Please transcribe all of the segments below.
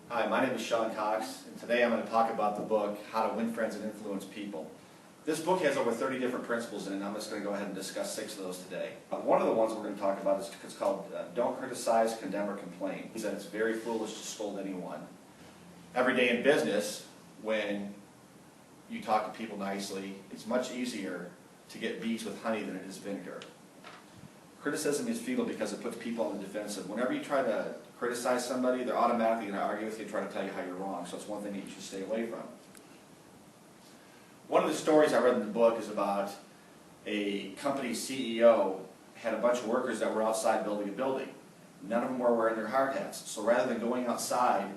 Hi, my name is Shawn, and today I'm going to talk about the book, How to Win Friends and Influence People. This book has over 30 different principles in it, and I'm just going to go ahead and discuss 6 of those today. One of the ones we're going to talk about is called Don't Criticize, Condemn, or Complain. It means that it's very foolish to scold anyone. Every day in business, when you talk to people nicely, it's much easier to get bees with honey than it is vinegar. Criticism is futile because it puts people on the defensive. Whenever you try to criticize somebody, they're automatically going to argue with you and try to tell you how you're wrong. So it's one thing that you should stay away from. One of the stories I read in the book is about a company CEO had a bunch of workers that were outside building a building. None of them were wearing their hard hats. So rather than going outside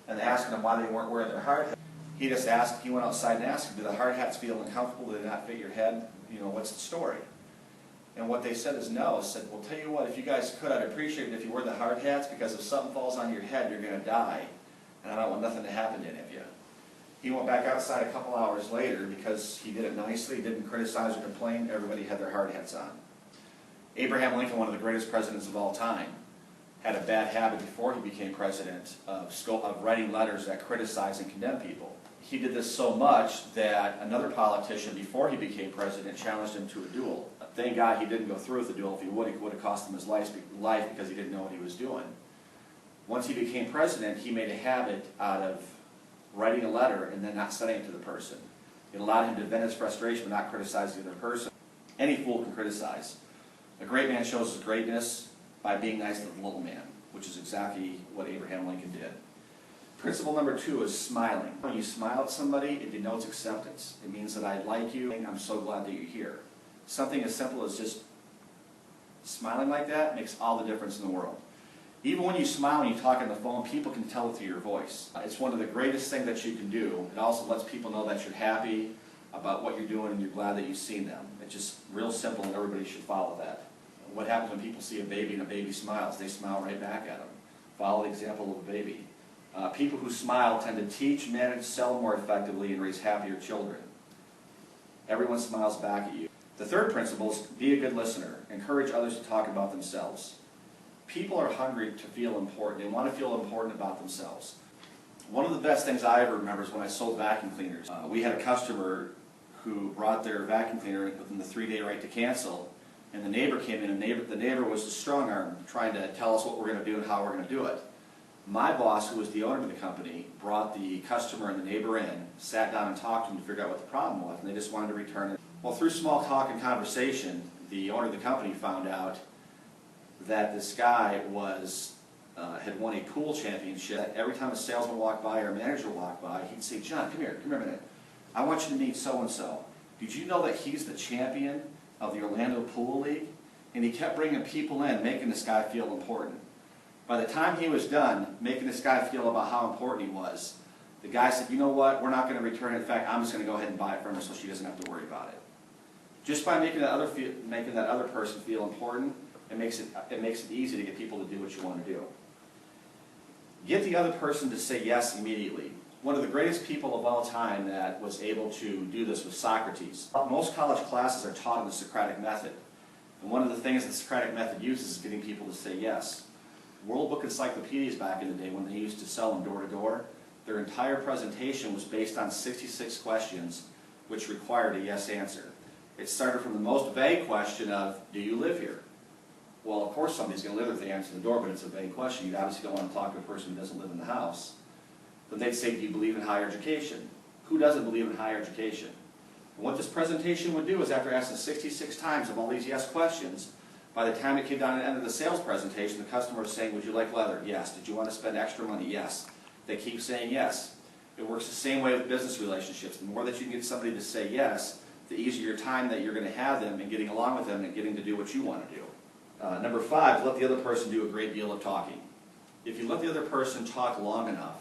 and asking them why they weren't wearing their hard hats, he went outside and asked them, do the hard hats feel uncomfortable? Do they not fit your head? You know, what's the story? And what they said is no. Said, well, tell you what, if you guys could, I'd appreciate it if you wear the hard hats, because if something falls on your head, you're going to die. And I don't want nothing to happen to any of you. He went back outside a couple hours later because he did it nicely, didn't criticize or complain. Everybody had their hard hats on. Abraham Lincoln, one of the greatest presidents of all time, had a bad habit before he became president of writing letters that criticize and condemn people. He did this so much that another politician before he became president challenged him to a duel. Thank God he didn't go through with the duel. If he would have cost him his life because he didn't know what he was doing. Once he became president, he made a habit out of writing a letter and then not sending it to the person. It allowed him to vent his frustration but not criticize the other person. Any fool can criticize. A great man shows his greatness by being nice to the little man, which is exactly what Abraham Lincoln did. Principle number 2 is smiling. When you smile at somebody, it denotes acceptance. It means that I like you and I'm so glad that you're here. Something as simple as just smiling like that makes all the difference in the world. Even when you smile and you talk on the phone, people can tell it through your voice. It's one of the greatest things that you can do. It also lets people know that you're happy about what you're doing and you're glad that you've seen them. It's just real simple and everybody should follow that. What happens when people see a baby and a baby smiles? They smile right back at them. Follow the example of a baby. People who smile tend to teach, manage, sell more effectively, and raise happier children. Everyone smiles back at you. The third principle is be a good listener. Encourage others to talk about themselves. People are hungry to feel important. They want to feel important about themselves. One of the best things I ever remember is when I sold vacuum cleaners. We had a customer who brought their vacuum cleaner within the 3-day right to cancel, and the neighbor came in, and the neighbor was a strong arm trying to tell us what we're going to do and how we're going to do it. My boss, who was the owner of the company, brought the customer and the neighbor in, sat down and talked to them to figure out what the problem was, and they just wanted to return it. Well, through small talk and conversation, the owner of the company found out that this guy had won a pool championship. Every time a salesman walked by or a manager walked by, he'd say, John, come here a minute. I want you to meet so-and-so. Did you know that he's the champion of the Orlando Pool League? And he kept bringing people in, making this guy feel important. By the time he was done making this guy feel about how important he was, the guy said, you know what, we're not going to return it. In fact, I'm just going to go ahead and buy it from her so she doesn't have to worry about it. Just by making that other person feel important, it makes it easy to get people to do what you want to do. Get the other person to say yes immediately. One of the greatest people of all time that was able to do this was Socrates. Most college classes are taught in the Socratic method. And one of the things the Socratic method uses is getting people to say yes. World Book encyclopedias back in the day, when they used to sell them door to door, their entire presentation was based on 66 questions which required a yes answer. It started from the most vague question of, do you live here? Well, of course somebody's going to live if they answer the door, but it's a vague question. You obviously don't want to talk to a person who doesn't live in the house. Then they'd say, do you believe in higher education? Who doesn't believe in higher education? And what this presentation would do is, after asking 66 times of all these yes questions, by the time it came down to the end of the sales presentation, the customer was saying, would you like leather? Yes. Did you want to spend extra money? Yes. They keep saying yes. It works the same way with business relationships. The more that you can get somebody to say yes, the easier time that you're going to have them in getting along with them and getting to do what you want to do. Number 5, let the other person do a great deal of talking. If you let the other person talk long enough,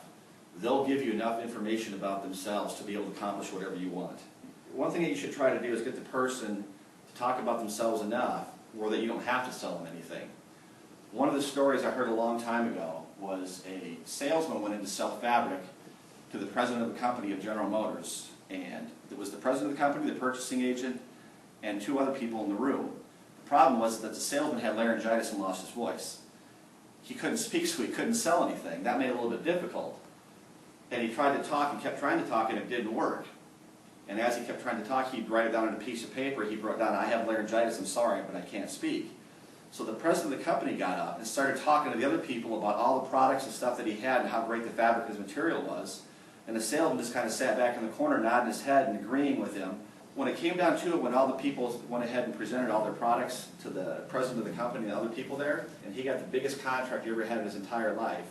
they'll give you enough information about themselves to be able to accomplish whatever you want. One thing that you should try to do is get the person to talk about themselves enough or that you don't have to sell them anything. One of the stories I heard a long time ago was a salesman went in to sell fabric to the president of the company of General Motors. And it was the president of the company, the purchasing agent, and 2 other people in the room. The problem was that the salesman had laryngitis and lost his voice. He couldn't speak, so he couldn't sell anything. That made it a little bit difficult. And he tried to talk, and kept trying to talk, and it didn't work. And as he kept trying to talk, he'd write it down on a piece of paper. He wrote down, "I have laryngitis, I'm sorry, but I can't speak." So the president of the company got up and started talking to the other people about all the products and stuff that he had and how great the fabric of his material was. And the salesman just kind of sat back in the corner, nodding his head and agreeing with him. When it came down to it, when all the people went ahead and presented all their products to the president of the company and the other people there, and he got the biggest contract he ever had in his entire life,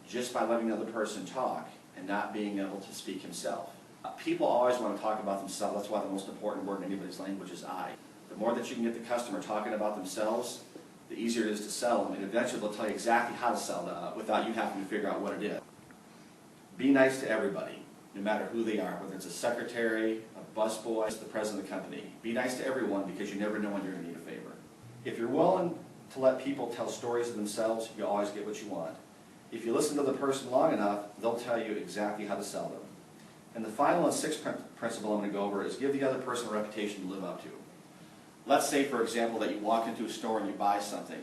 just by letting the other person talk and not being able to speak himself. People always want to talk about themselves. That's why the most important word in anybody's language is I. The more that you can get the customer talking about themselves, the easier it is to sell them, and eventually they'll tell you exactly how to sell them without you having to figure out what it is. Be nice to everybody, no matter who they are, whether it's a secretary, a busboy, the president of the company. Be nice to everyone because you never know when you're going to need a favor. If you're willing to let people tell stories of themselves, you'll always get what you want. If you listen to the person long enough, they'll tell you exactly how to sell them. And the final and sixth principle I'm going to go over is give the other person a reputation to live up to. Let's say, for example, that you walk into a store and you buy something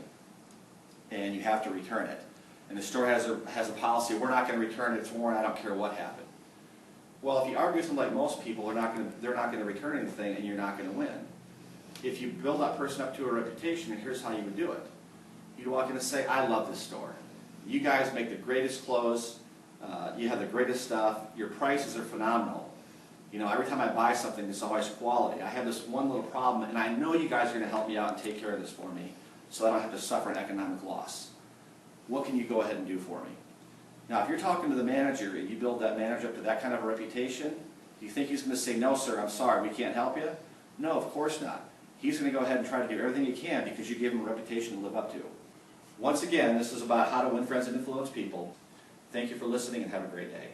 and you have to return it. And the store has a policy, we're not going to return it, it's worn, I don't care what happened. Well, if you argue with them like most people, they're not going to return anything and you're not going to win. If you build that person up to a reputation, and here's how you would do it. You'd walk in and say, "I love this store. You guys make the greatest clothes, you have the greatest stuff, your prices are phenomenal. You know, every time I buy something, it's always quality. I have this one little problem, and I know you guys are going to help me out and take care of this for me, so I don't have to suffer an economic loss. What can you go ahead and do for me?" Now, if you're talking to the manager and you build that manager up to that kind of a reputation, do you think he's going to say, "No, sir, I'm sorry, we can't help you"? No, of course not. He's going to go ahead and try to do everything he can because you gave him a reputation to live up to. Once again, this is about how to win friends and influence people. Thank you for listening and have a great day.